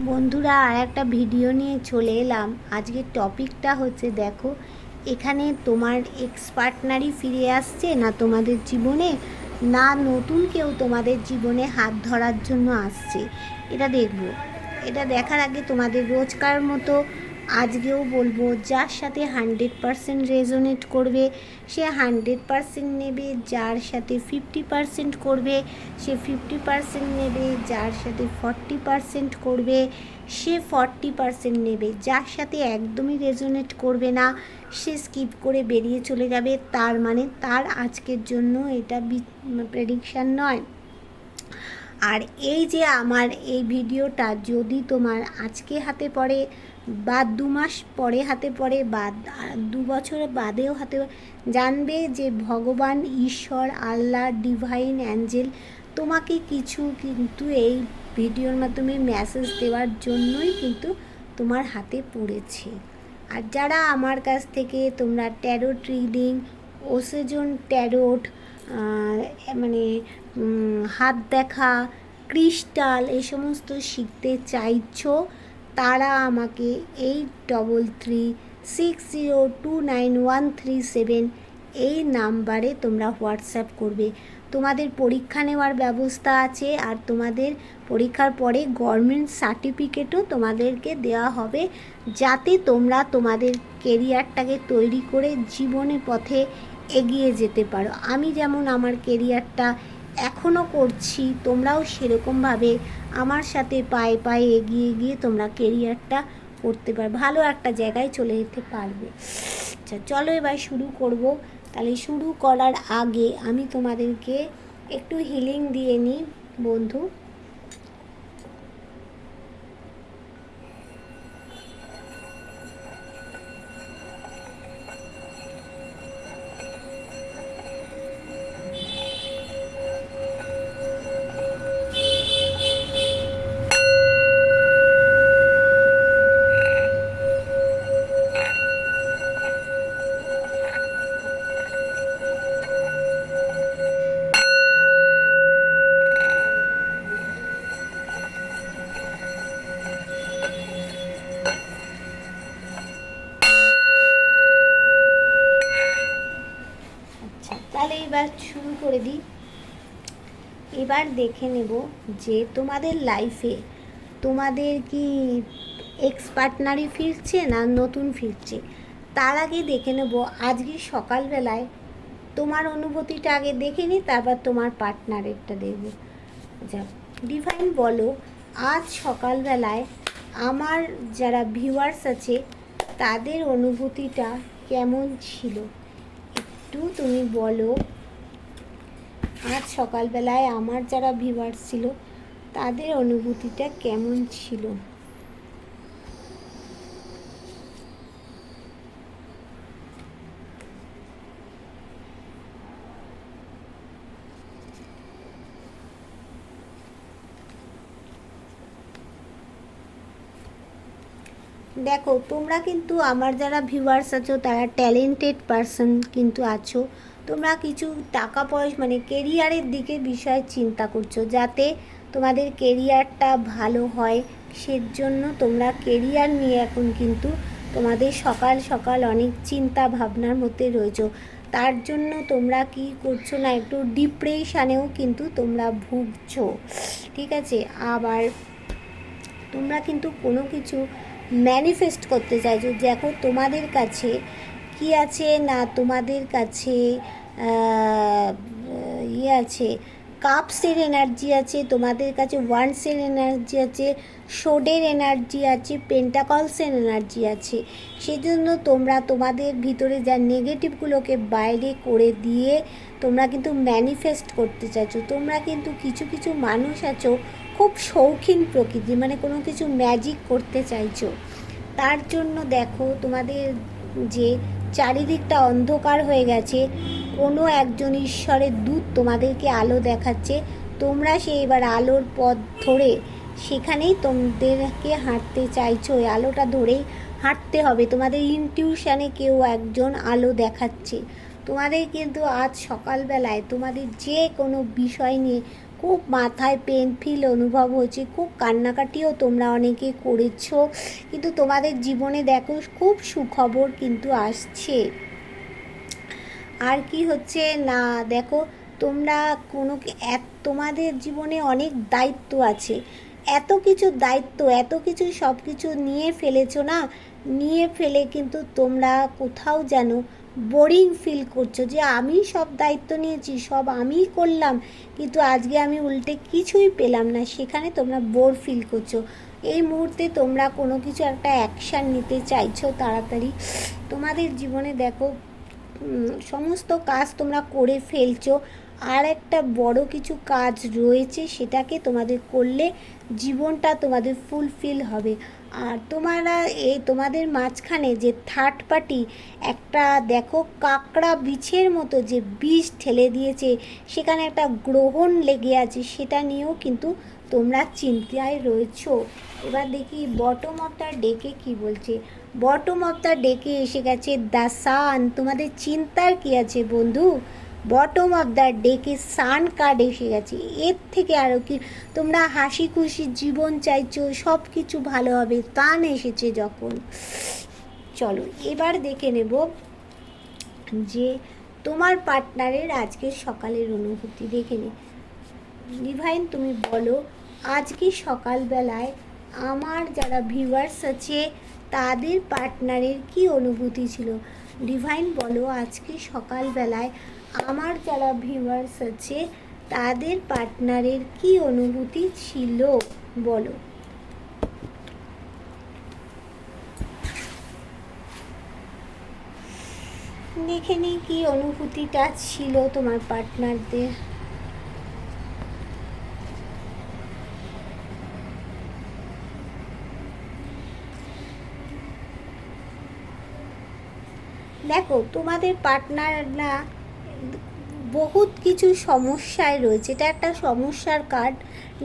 বন্ধুরা, আর একটা ভিডিও নিয়ে চলে এলাম। আজকের টপিকটা হচ্ছে, দেখো এখানে তোমার এক্স পার্টনারই ফিরে আসছে না তোমাদের জীবনে, না নতুন কেউ তোমাদের জীবনে হাত ধরার জন্য আসছে, এটা দেখব। এটা দেখার আগে তোমাদের রোজকার মতো আজকেও বলবো, যার সাথে 100% রেজোনেট করবে সে 100% নেবে, যার সাথে 50% করবে সে 50% নেবে, যার সাথে 40% করবে সে 40% নেবে, যার সাথে একদমই রেজোনেট করবে না সে স্কিপ করে বেরিয়ে চলে যাবে। তার মানে তার আজকের জন্য এটা প্রেডিকশান নয়। আর এই যে আমার এই ভিডিওটা যদি তোমার আজকে হাতে পড়ে বা 2 মাস পরে হাতে পড়ে বা 2 বছর বাদেও হাতে, জানবে যে ভগবান, ঈশ্বর, আল্লাহ, ডিভাইন অ্যাঞ্জেল তোমাকে কিছু কিন্তু এই ভিডিওর মাধ্যমে মেসেজ দেওয়ার জন্যই কিন্তু তোমার হাতে পড়েছে। আর যারা আমার কাছ থেকে তোমরা ট্যারোট রিডিং, ওসেজন ট্যারোট, মানে হাত দেখা, ক্রিস্টাল এই সমস্ত শিখতে চাইছো, তারা আমাকে 8336029137 এই নাম্বারে তোমরা হোয়াটসঅ্যাপ করবে। তোমাদের পরীক্ষা নেওয়ার ব্যবস্থা আছে, আর তোমাদের পরীক্ষার পরে গভর্নমেন্ট সার্টিফিকেটও তোমাদেরকে দেওয়া হবে, যাতে তোমরা তোমাদের কেরিয়ারটাকে তৈরি করে জীবনের পথে এগিয়ে যেতে পারো। আমি যেমন আমার কেরিয়ারটা এখনও করছি, তোমরাও সেরকমভাবে আমার সাথে পায়ে পায়ে এগিয়ে গিয়ে তোমরা কেরিয়ারটা করতে পারবে, ভালো একটা জায়গায় চলে যেতে পারবে। আচ্ছা, চলো এবার শুরু করব। তাহলে শুরু করার আগে আমি তোমাদেরকে একটু হিলিং দিয়ে নিই বন্ধু। তাহলে এবার শুরু করে দিই। এবার দেখে নেব যে তোমাদের লাইফে তোমাদের কি এক্স পার্টনারই ফিরছে না নতুন ফিরছে। তার আগে দেখে নেব আজকে সকালবেলায় তোমার অনুভূতিটা আগে দেখে নিই, তারপর তোমার পার্টনারেরটা দেখব। আচ্ছা, ডিভাইন বলো, আজ সকালবেলায় আমার যারা ভিউয়ার্স আছে তাদের অনুভূতিটা কেমন ছিল, একটু তুমি বলো। আজ সকালবেলায় আমার যারা ভিউয়ার্স ছিল তাদের অনুভূতিটা কেমন ছিল। দেখো, তোমরা কিন্তু আমার যারা ভিউয়ার্স আছো তারা ট্যালেন্টেড পারসন কিন্তু আছো। তোমরা কিছু টাকা পয়সা মানে কেরিয়ারের দিকে বিষয় চিন্তা করছো, যাতে তোমাদের কেরিয়ারটা ভালো হয়। সেজন্য তোমরা কেরিয়ার নিয়ে এখন কিন্তু তোমাদের সকাল সকাল অনেক চিন্তা ভাবনার মধ্যে রয়েছো। তার জন্য তোমরা কি করছো না, একটু ডিপ্রেশনেও কিন্তু তোমরা ভুগছো, ঠিক আছে। আবার তোমরা কিন্তু কোনো কিছু ম্যানিফেস্ট করতে চাইছো। দেখো তোমাদের কাছে কি আছে না, তোমাদের কাছে আছে, কাপসের এনার্জি আছে, তোমাদের কাছে ওয়ান্ডসের এনার্জি আছে, শোডের এনার্জি আছে, পেন্টাকলসের এনার্জি আছে। সেজন্য তোমরা তোমাদের ভিতরে যা নেগেটিভগুলোকে বাইরে করে দিয়ে তোমরা কিন্তু ম্যানিফেস্ট করতে চাইছো। তোমরা কিন্তু কিছু কিছু মানুষ আছো খুব শৌখিন প্রকৃতি, মানে কোনো কিছু ম্যাজিক করতে চাইছো। তার জন্য দেখো তোমাদের যে চারিদিকটা অন্ধকার হয়ে গেছে, কোনো একজন ঈশ্বরের দূত তোমাদেরকে আলো দেখাচ্ছে। তোমরা সেই এবার আলোর পথ ধরে সেখানেই তোমাদেরকে হাঁটতে চাইছো, ওই আলোটা ধরেই হাঁটতে হবে। তোমাদের ইনটিউশনে কেউ একজন আলো দেখাচ্ছে তোমাদের। কিন্তু আজ সকালবেলায় তোমাদের যে কোনো বিষয় নিয়ে খুব মাথায় পেন ফিল অনুভব হচ্ছে, খুব কান্নাকাটিও তোমরা অনেকে করেছো, কিন্তু তোমাদের জীবনে দেখো খুব সুখবর কিন্তু আসছে। আর কি হচ্ছে না, দেখো তোমরা তোমাদের জীবনে অনেক দায়িত্ব আছে, এত কিছু দায়িত্ব, এত কিছু সব কিছু নিয়ে ফেলেছো না, নিয়ে ফেলে কিন্তু তোমরা কোথাও যেন বোরিং ফিল করছো, যে আমি সব দায়িত্ব নিয়েছি, সব আমিই করলাম, কিন্তু আজকে আমি উল্টে কিছুই পেলাম না, সেখানে তোমরা বোর ফিল করছো। এই মুহূর্তে তোমরা কোনো কিছু একটা অ্যাকশান নিতে চাইছো তাড়াতাড়ি। তোমাদের জীবনে দেখো সমস্ত কাজ তোমরা করে ফেলছো, আর একটা বড় কিছু কাজ রয়েছে, সেটাকে তোমাদের করলে জীবনটা তোমাদের ফুলফিল হবে। আর তোমাদের মাঝখানে যে থার্ড পার্টি একটা দেখো কাঁকড়া বিছের মতো যে বিষ ঠেলে দিয়েছে, সেখানে একটা গ্রহণ লেগে আছে, সেটা নিয়েও কিন্তু তোমরা চিন্তায় রয়েছো। এবার দেখি বটম অফ দ্য ডেকে কী বলছে। বটম অফ দ্য ডেকে এসে গেছে দ্য সান। তোমাদের চিন্তার কি আছে বন্ধু? বটম অফ দ্য ডেকে সান কার্ড এসে গেছে। এর থেকে আরও কি তোমরা হাসি খুশি জীবন চাইছো, সব কিছু ভালো হবে, তান এসেছে যখন। চলো এবার দেখে নেব যে তোমার পার্টনারের আজকের সকালের অনুভূতি দেখে নে। ডিভাইন তুমি বলো আজকে সকালবেলায় আমার যারা ভিউয়ার্স আছে তাদের পার্টনারের কি অনুভূতি ছিল। ডিভাইন বলো আজকে সকালবেলায় আমার যারা ভিউয়ার্স আছে তাদের পার্টনারের কি অনুভূতি ছিল বলো। দেখে নিই কি অনুভূতিটা ছিল তোমার পার্টনারদের। দেখো তোমাদের পার্টনাররা বহুত কিছু সমস্যায় রয়েছে, এটা একটা সমস্যার কার্ড,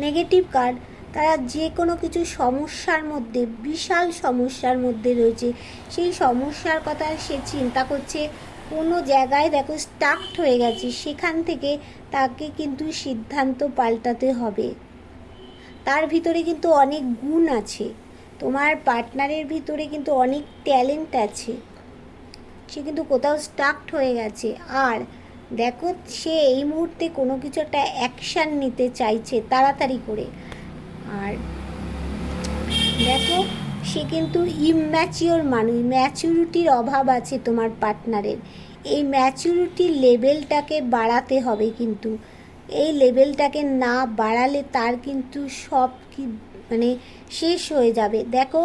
নেগেটিভ কার্ড। তারা যে কোনো কিছু সমস্যার মধ্যে, বিশাল সমস্যার মধ্যে রয়েছে, সেই সমস্যার কথা সে চিন্তা করছে। কোনো জায়গায় দেখো স্টাকড হয়ে গেছে, সেখান থেকে তাকে কিন্তু সিদ্ধান্ত পাল্টাতে হবে। তার ভিতরে কিন্তু অনেক গুণ আছে, তোমার পার্টনারের ভিতরে কিন্তু অনেক ট্যালেন্ট আছে, সে কিন্তু কোথাও স্টাকড হয়ে গেছে। আর দেখো সে এই মুহূর্তে কোনো কিছু একটা অ্যাকশান নিতে চাইছে তাড়াতাড়ি করে। আর দেখো সে কিন্তু ইম্যাচিওর মানুষ, ম্যাচুরিটির অভাব আছে তোমার পার্টনারের। এই ম্যাচুরিটির লেভেলটাকে বাড়াতে হবে, কিন্তু এই লেভেলটাকে না বাড়ালে তার কিন্তু সব কি মানে শেষ হয়ে যাবে। দেখো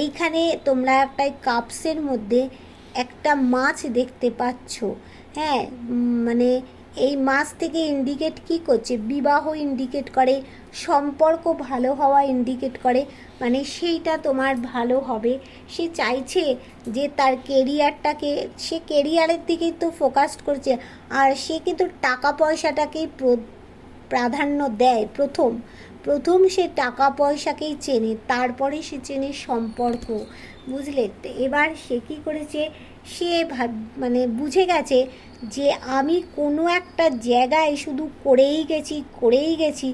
এইখানে তোমরা একটা কাপসের মধ্যে একটা মাছ দেখতে পাচ্ছ, হ্যাঁ, মানে এই মাছ থেকে ইন্ডিকেট কি করছে, বিবাহ ইন্ডিকেট করে, সম্পর্ক ভালো হওয়া ইন্ডিকেট করে, মানে সেইটা তোমার ভালো হবে। সে চাইছে যে তার কেরিয়ারটাকে, সে কেরিয়ারের দিকেই তো ফোকাস করছে, আর সে কিন্তু টাকা পয়সাটাকেই প্রাধান্য দেয়। প্রথম সে টাকা পয়সাকেই চেনে, তারপরে সে চেনে সম্পর্ক, বুঝলে। এবার সে কী করেছে, সে মানে বুঝে গেছে যে আমি কোনো একটা জায়গায় শুধু করেই গেছি,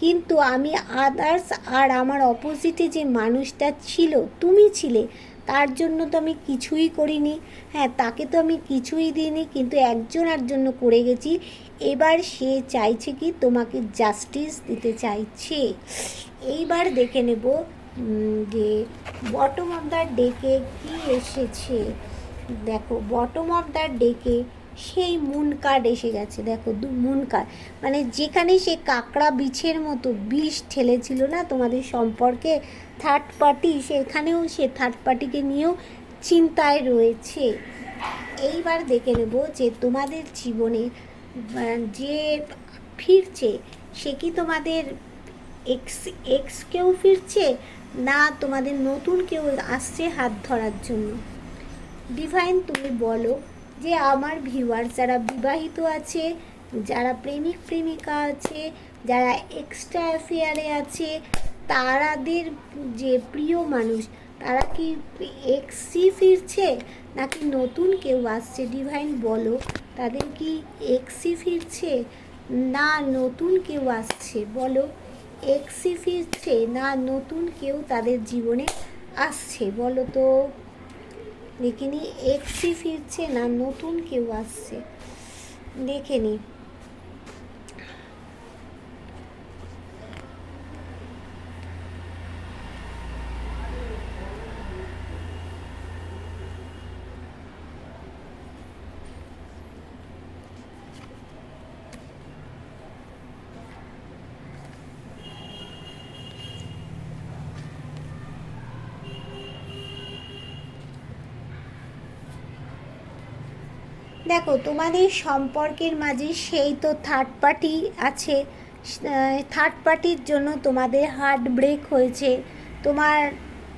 কিন্তু আমি আদার্স আর আমার অপোজিটে যে মানুষটা ছিল, তুমি ছিলে, তার জন্য তো আমি কিছুই করিনি, হ্যাঁ, তাকে তো আমি কিছুই দিইনি, কিন্তু একজনের জন্য করে গেছি। এবার সে চাইছে কি তোমাকে জাস্টিস দিতে চাইছে। এইবার দেখে নেব যে বটম অফ দ্য ডেকে কি এসেছে। দেখো বটম অফ দ্য ডেকে সেই মুন কার্ড এসে গেছে। দেখো মুন কার্ড মানে যেখানে সে কাঁকড়া বিছের মতো বিষ ঠেলেছিল না তোমাদের সম্পর্কে থার্ড পার্টি, সেখানেও সে থার্ড পার্টিকে নিয়েও চিন্তায় রয়েছে। এইবার দেখে নেব যে তোমাদের জীবনে যে ফিরছে সে কি তোমাদের এক্সকেও ফিরছে, না তোমাদের নতুন কেউ আসছে হাত ধরার জন্য। ডিভাইন তুমি বলো যে আমার ভিউয়ার্স যারা বিবাহিত আছে, যারা প্রেমিক প্রেমিকা আছে, যারা এক্সট্রা অ্যাফেয়ারে আছে, তারাদের যে প্রিয় মানুষ তারা কি এক্সই ফিরছে নাকি নতুন কেউ আসছে। ডিভাইন বলো তাদের কি এক্সই ফিরছে না নতুন কেউ আসছে? বলো, এক্সই ফিরছে না নতুন কেউ তাদের জীবনে আসছে? বলো তো দেখিনি, এক্সই ফিরছে না নতুন কেউ আসছে? দেখে নি। দেখো, তোমাদের সম্পর্কের মাঝে সেই তো থার্ড পার্টি আছে। থার্ড পার্টির জন্য তোমাদের হার্ট ব্রেক হয়েছে। তোমার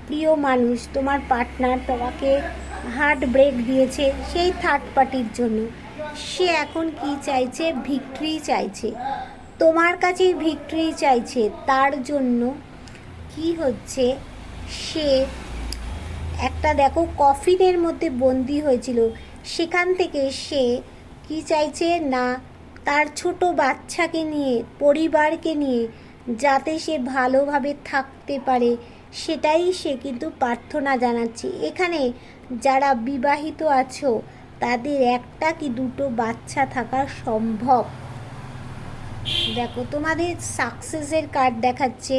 প্রিয় মানুষ, তোমার পার্টনার তোমাকে হার্ট ব্রেক দিয়েছে সেই থার্ড পার্টির জন্য। সে এখন কি চাইছে? ভিক্টরি চাইছে, তোমার কাছেই ভিক্টরি চাইছে। তার জন্য কি হচ্ছে, সে একটা দেখো কফিনের মধ্যে বন্দি হয়েছিল, সেখান থেকে সে কি চাইছে না তার ছোট বাচ্চাকে নিয়ে, পরিবারকে নিয়ে যাতে সে ভালোভাবে থাকতে পারে, সেটাই সে কিন্তু প্রার্থনা জানাচ্ছে। এখানে যারা বিবাহিত আছো তাদের একটা কি দুটো বাচ্চা থাকা সম্ভব। দেখো তোমাদের সাকসেসের কার্ড দেখাচ্ছে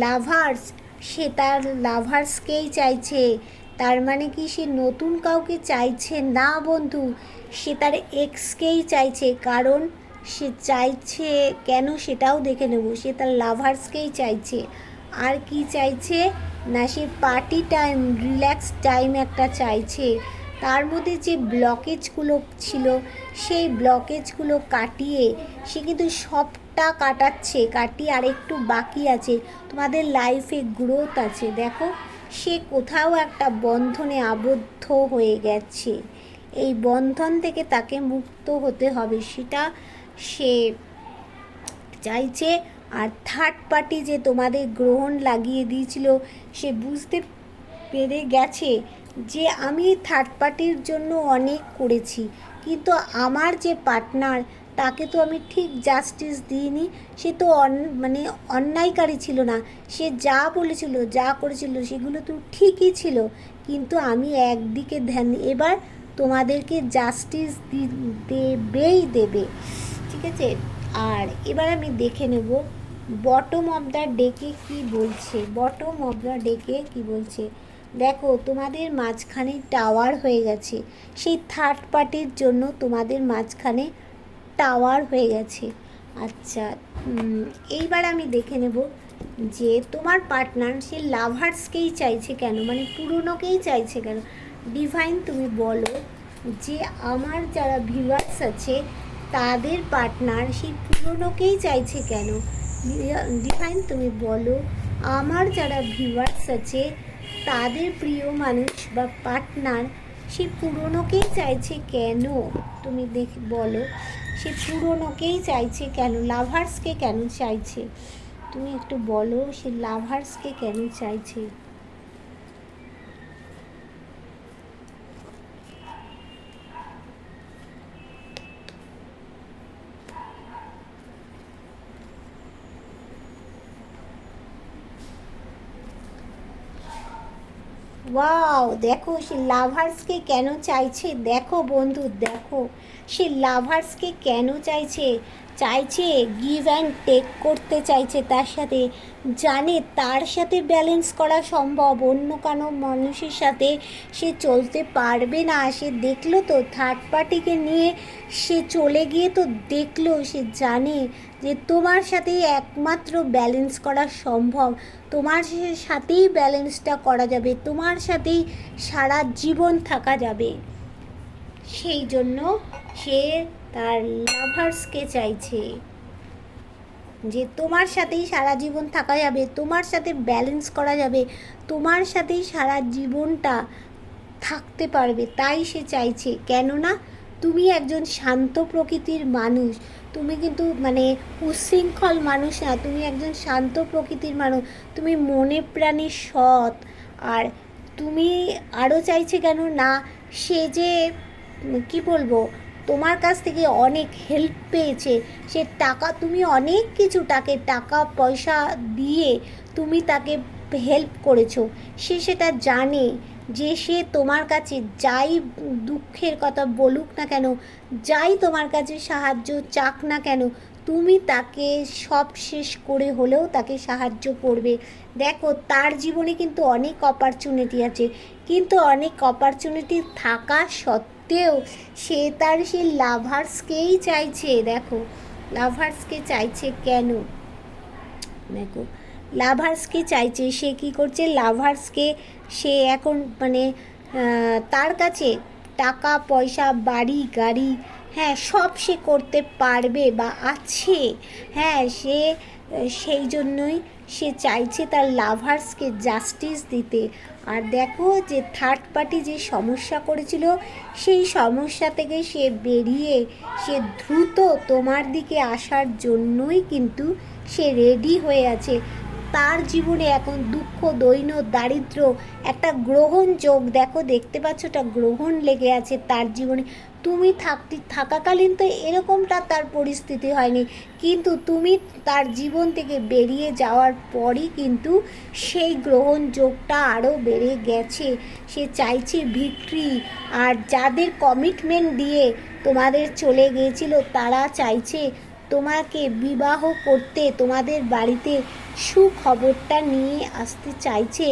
লাভার্স, সে তার লাভার্সকেই চাইছে। তার মানে কি সে নতুন কাউকে চাইছে না বন্ধু, সে তার এক্সকেই চাইছে। কারণ সে চাইছে কেন সেটাও দেখে নেব। সে তার লাভার্সকেই চাইছে। আর কি চাইছে না, সে পার্টি টাইম, রিল্যাক্স টাইম একটা চাইছে। তার মধ্যে যে ব্লকেজগুলো ছিল সেই ব্লকেজগুলো কাটিয়ে সে কিন্তু সবটা কাটাচ্ছে, কাটিয়ে আর একটু বাকি আছে। তোমাদের লাইফে গ্রোথ আছে। দেখো সে কোথাও একটা বন্ধনে আবদ্ধ হয়ে গেছে, এই বন্ধন থেকে তাকে মুক্ত হতে হবে, সেটা সে চাইছে। আর থার্ড পার্টি যে তোমাদের গ্রহণ লাগিয়ে দিয়েছিল, সে বুঝতে পেরে গেছে যে আমি থার্ড পার্টির জন্য অনেক করেছি, কিন্তু আমার যে পার্টনার তাকে তো আমি ঠিক জাস্টিস দিইনি। সে তো মানে অন্যায়কারী ছিল না, সে যা বলেছিল যা করেছিল সেগুলো তো ঠিকই ছিল, কিন্তু আমি একদিকে ধ্যান, এবার তোমাদেরকে জাস্টিস দেবেই দেবে, ঠিক আছে? আর এবার আমি দেখে নেব বটম অফ দ্য ডেকে কি বলছে। বটম অফ দ্য ডেকে কি বলছে দেখো, তোমাদের মাঝখানে টাওয়ার হয়ে গেছে। সেই থার্ড পার্টির জন্য তোমাদের মাঝখানে টাওয়ার হয়ে গেছে। আচ্ছা, এইবার আমি দেখে নেব যে তোমার পার্টনার সে লাভার্সকেই চাইছে কেন, মানে পুরনোকেই চাইছে কেন। ডিভাইন তুমি বলো যে আমার যারা ভিউয়ার্স আছে তাদের পার্টনার সেই পুরনোকেই চাইছে কেন। ডিভাইন তুমি বলো আমার যারা ভিউয়ার্স আছে তাদের প্রিয় মানুষ বা পার্টনার সে পুরনোকেই চাইছে কেন। তুমি বলো সে পুরনোকেই চাইছে কেন, লাভার্সকে কেন চাইছে। তুমি একটু বলো সে লাভার্সকে কেন চাইছে। ওয়াও, দেখো সে লাভার্সকে কেন চাইছে। দেখো বন্ধু, দেখো সে লাভার্সকে কেন চাইছে। চাইছে গিভ অ্যান্ড টেক করতে চাইছে তার সাথে, জানে তার সাথে ব্যালেন্স করা সম্ভব, অন্য কোনো মানুষের সাথে সে চলতে পারবে না। সে দেখলো তো থার্ড পার্টিকে নিয়ে সে চলে গিয়ে তো দেখলো, সে জানে যে তোমার সাথেই একমাত্র ব্যালেন্স করা সম্ভব, তোমার সাথেই ব্যালেন্সটা করা যাবে, তোমার সাথেই সারা জীবন থাকা যাবে। সেই জন্য সে তার লাভার্সকে চাইছে যে তোমার সাথেই সারা জীবন থাকা যাবে, তোমার সাথে ব্যালেন্স করা যাবে, তোমার সাথেই সারা জীবনটা থাকতে পারবে, তাই সে চাইছে। কেননা তুমি একজন শান্ত প্রকৃতির মানুষ, তুমি কিন্তু মানে উচ্ছৃঙ্খল মানুষ না, তুমি একজন শান্ত প্রকৃতির মানুষ, তুমি মনে প্রাণে সৎ। আর তুমি আরও চাইছে কেন না, সে যে কি বলবো, তোমার কাছ থেকে অনেক হেল্প পেয়েছে, সে টাকা, তুমি অনেক কিছু তাকে টাকা পয়সা দিয়ে তুমি তাকে হেল্প করেছো, সে সেটা জানে, যে সে তোমার কাছে যাই দুঃখের কথা বলুক না কেন, যাই তোমার কাছে সাহায্য চাক না কেন, তুমি তাকে সব শেষ করে হলেও তাকে সাহায্য করবে। দেখো তার জীবনে কিন্তু অনেক অপরচুনিটি আছে, কিন্তু অনেক অপরচুনিটি থাকা সত্ত্বেও সে তার সেই লাভার্সকেই চাইছে। দেখো লাভার্সকে চাইছে কেন, দেখো লাভার্সকে চাইছে, সে কী করছে, লাভার্সকে সে এখন মানে তার কাছে টাকা পয়সা বাড়ি গাড়ি, হ্যাঁ সব সে করতে পারবে বা আছে, হ্যাঁ সে সেই জন্যই সে চাইছে তার লাভার্সকে জাস্টিস দিতে। আর দেখো যে থার্ড পার্টি যে সমস্যা করেছিল, সেই সমস্যা থেকে সে বেরিয়ে সে দ্রুত তোমার দিকে আসার জন্যই কিন্তু সে রেডি হয়ে আছে। তার জীবনে এখন দুঃখ দৈন্য দারিদ্র একটা গ্রহণ যোগ, দেখো দেখতে পাচ্ছ একটা গ্রহণ লেগে আছে তার জীবনে। তুমি থাকাকালীন তো এরকমটা তার পরিস্থিতি হয়নি, কিন্তু তুমি তার জীবন থেকে বেরিয়ে যাওয়ার পরই কিন্তু সেই গ্রহণ যোগটা আরও বেড়ে গেছে। সে চাইছে ভিক্টরি, আর যাদের কমিটমেন্ট দিয়ে তোমাদের চলে গিয়েছিল তারা চাইছে তোমাকে বিবাহ করতে, তোমাদের বাড়িতে সুখবরটা নিয়ে আসতে চাইছে।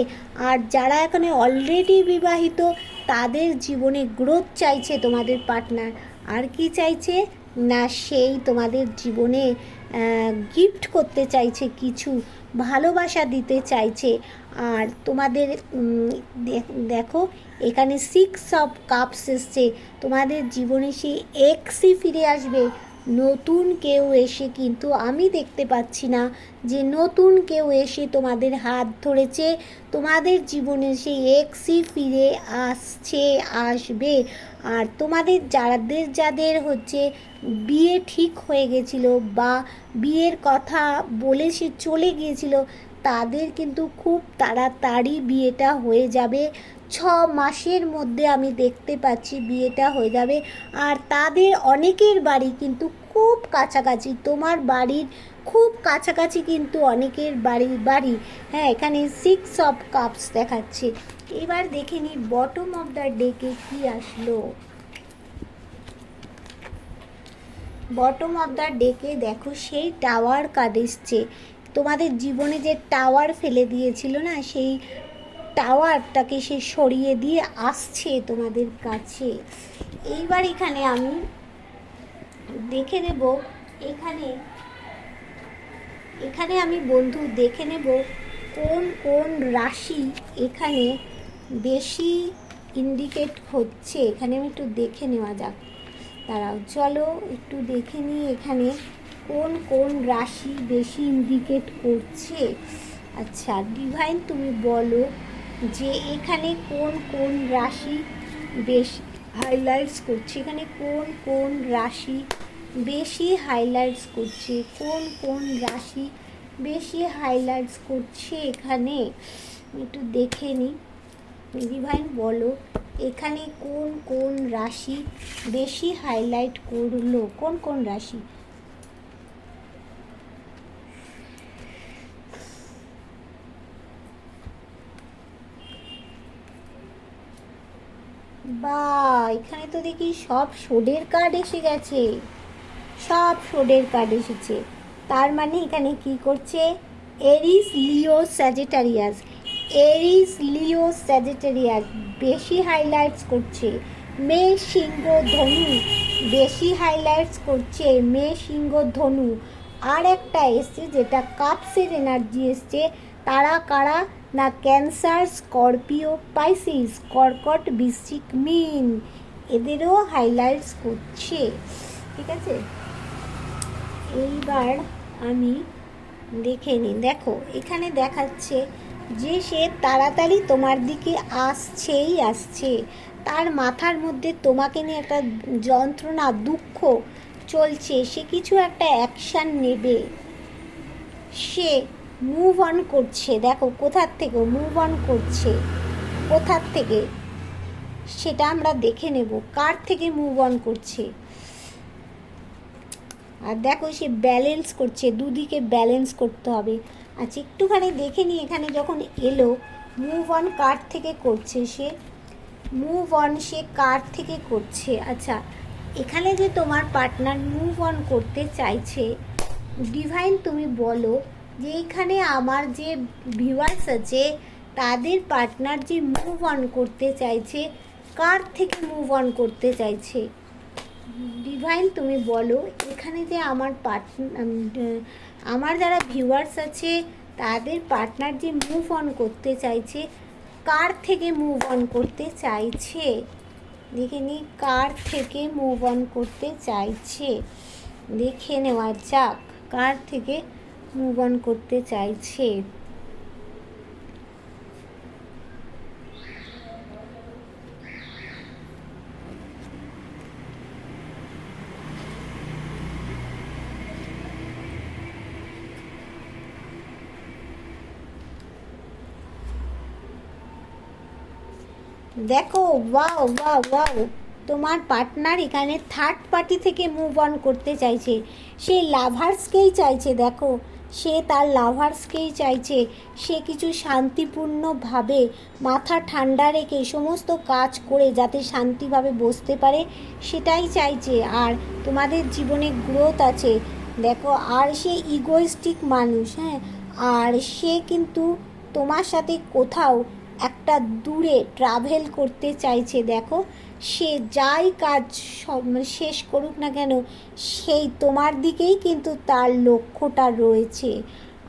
আর যারা এখানে অলরেডি বিবাহিত তাদের জীবনে গ্রোথ চাইছে তোমাদের পার্টনার। আর কি চাইছে না, সেই তোমাদের জীবনে গিফট করতে চাইছে, কিছু ভালোবাসা দিতে চাইছে। আর তোমাদের দেখো এখানে 6 অফ কাপস এসছে, তোমাদের জীবনে সেই এক্সই ফিরে আসবে। নতুন কেউ এসে কিন্তু আমি দেখতে পাচ্ছি না যে নতুন কেউ এসে তোমাদের হাত ধরেছে, তোমাদের জীবনে সেই এক্সই ফিরে আসবে। আর তোমাদের যাদের হচ্ছে বিয়ে ঠিক হয়ে গেছিল বা বিয়ের কথা বলে সে চলে গিয়েছিল, তাদের কিন্তু খুব তাড়াতাড়ি বিয়েটা হয়ে যাবে, 6 মাসের মধ্যে আমি দেখতে পাচ্ছি বিয়েটা হয়ে যাবে। আর তাদের অনেকের বাড়ি কিন্তু খুব কাছাকাছি, তোমার বাড়ির খুব কাছাকাছি কিন্তু অনেকের বাড়ি। হ্যাঁ এখানে 6 অফ কাপস দেখাচ্ছে। এবার দেখে নিই বটম অফ দ্য ডেকে কি আসলো। বটম অফ দ্য ডেকে দেখো সেই টাওয়ার কার্ড এসছে, তোমাদের জীবনে যে টাওয়ার ফেলে দিয়েছিল না, সেই টাওয়ারটাকে সে সরিয়ে দিয়ে আসছে তোমাদের কাছে। এইবার এখানে আমি দেখে নেব, এখানে আমি বন্ধু দেখে নেব কোন কোন রাশি এখানে বেশি ইন্ডিকেট হচ্ছে। এখানে আমি একটু দেখে নেওয়া যাক, দাঁড়াও চলো একটু দেখে নিই এখানে কোন কোন রাশি বেশি ইন্ডিকেট করছে। আচ্ছা ডিভাইন তুমি বলো যে এখানে কোন কোন রাশি বেশি হাইলাইটস করছে, এখানে কোন কোন রাশি বেশি হাইলাইটস করছে, কোন কোন রাশি বেশি হাইলাইটস করছে এখানে একটু দেখে নিই। ডিভাইন বলো এখানে কোন কোন রাশি বেশি হাইলাইট করলো, কোন কোন রাশি। বা এখানে তো দেখি সব শোডের কার্ড এসে গেছে, সব শোডের কার্ড এসেছে। তার মানে এখানে কি করছে, এরিস লিও স্যাজিটারিয়াস, এরিস লিও স্যাজিটারিয়াস বেশি হাইলাইটস করছে। মেষ সিংহ ধনু বেশি হাইলাইটস করছে, মেষ সিংহ ধনু। আর একটা এসছে যেটা কাপসের এনার্জি এসছে, তারা কারা না, ক্যান্সার স্করপিও পাইসিস কর্কট বৃশ্চিক মীন, এদেরও হাইলাইটস করছে। ঠিক আছে, এইবার আমি দেখে নিই। দেখো এখানে দেখাচ্ছে যে সে তাড়াতাড়ি তোমার দিকে আসছে, তার মাথার মধ্যে তোমাকে নিয়ে একটা যন্ত্রণা দুঃখ চলছে, সে কিছু একটা অ্যাকশান নেবে, সে মুভ অন করছে। দেখো কোথার থেকে মুভ অন করছে, কোথার থেকে সেটা আমরা দেখে নেব, কার থেকে মুভ অন করছে। আর দেখো সে ব্যালেন্স করছে, দুদিকে ব্যালেন্স করতে হবে। আচ্ছা একটুখানি দেখে নিই, এখানে যখন এলো মুভ অন কার থেকে করছে সে, মুভ অন সে কার থেকে করছে। আচ্ছা এখানে যে তোমার পার্টনার মুভ অন করতে চাইছে, ডিভাইন তুমি বলো যে এখানে আমার যে ভিউয়ার্স আছে তাদের পার্টনার যে মুভ অন করতে চাইছে, কার থেকে মুভ অন করতে চাইছে। ডিভাইন তুমি বলো এখানে যে আমার আমার যারা ভিউয়ার্স আছে তাদের পার্টনার যে মুভ অন করতে চাইছে, কার থেকে মুভ অন করতে চাইছে। দেখে নি কার থেকে মুভ অন করতে চাইছে, দেখে নেওয়া যাক কার থেকে মুভ অন করতে চাইছে। দেখো ওয়াও ওয়াও ওয়াও, তোমার পার্টনার এখানে থার্ড পার্টি থেকে মুভ অন করতে চাইছে, সে লাভার্সকেই চাইছে। দেখো সে তার লাভার্সকেই চাইছে, সে কিছু শান্তিপূর্ণভাবে মাথা ঠান্ডা রেখে সমস্ত কাজ করে যাতে শান্তিভাবে বসতে পারে সেটাই চাইছে। আর তোমাদের জীবনে গ্রোথ আছে দেখো, আর সে ইগোইস্টিক মানুষ, হ্যাঁ, আর সে কিন্তু তোমার সাথে কোথাও একটা দূরে ট্রাভেল করতে চাইছে। দেখো সে যাই কাজ শেষ করুক না কেন সেই তোমার দিকেই কিন্তু তার লক্ষ্যটা রয়েছে।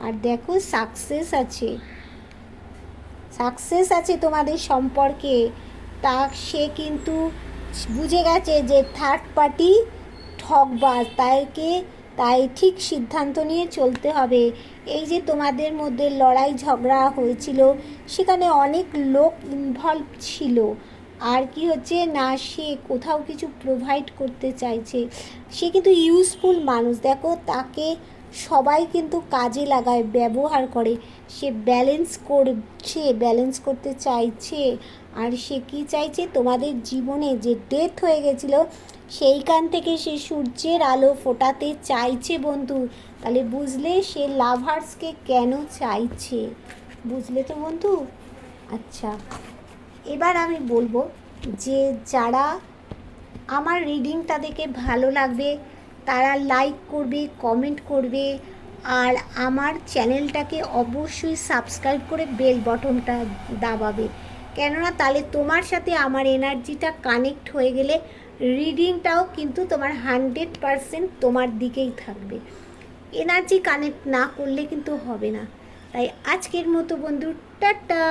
আর দেখো সাকসেস আছে, সাকসেস আছে তোমাদের সম্পর্কে। তা সে কিন্তু বুঝে গেছে যে থার্ড পার্টি ঠকবাজ, তাই ঠিক সিদ্ধান্ত নিয়ে চলতে হবে। এই যে তোমাদের মধ্যে লড়াই ঝগড়া হয়েছিল সেখানে অনেক লোক ইনভলভ ছিল, আর কি হচ্ছে না সে কোথাও কিছু প্রোভাইড করতে চাইছে। সে কিন্তু ইউজফুল মানুষ, দেখো তাকে সবাই কিন্তু কাজে লাগায়, ব্যবহার করে। সে ব্যালেন্স করছে, ব্যালেন্স করতে চাইছে। আর সে কি চাইছে, তোমাদের জীবনে যে ডেথ হয়ে গেছিলো সেইখান থেকে সে সূর্যের আলো ফোটাতে চাইছে বন্ধু। তাহলে বুঝলে সে লাভার্সকে কেন চাইছে, বুঝলে তো বন্ধু। আচ্ছা এবার আমি বলবো যে যারা আমার রিডিংটা দেখে ভালো লাগবে তারা লাইক করবে, কমেন্ট করবে, আর আমার চ্যানেলটাকে অবশ্যই সাবস্ক্রাইব করে বেল বটনটা দাবাবে। কেননা তাহলে তোমার সাথে আমার এনার্জিটা কানেক্ট হয়ে গেলে রিডিংটাও কিন্তু তোমার 100% তোমার দিকেই থাকবে। এনার্জি কানেক্ট না করলে কিন্তু হবে না। তাই আজকের মতো বন্ধু টাটা।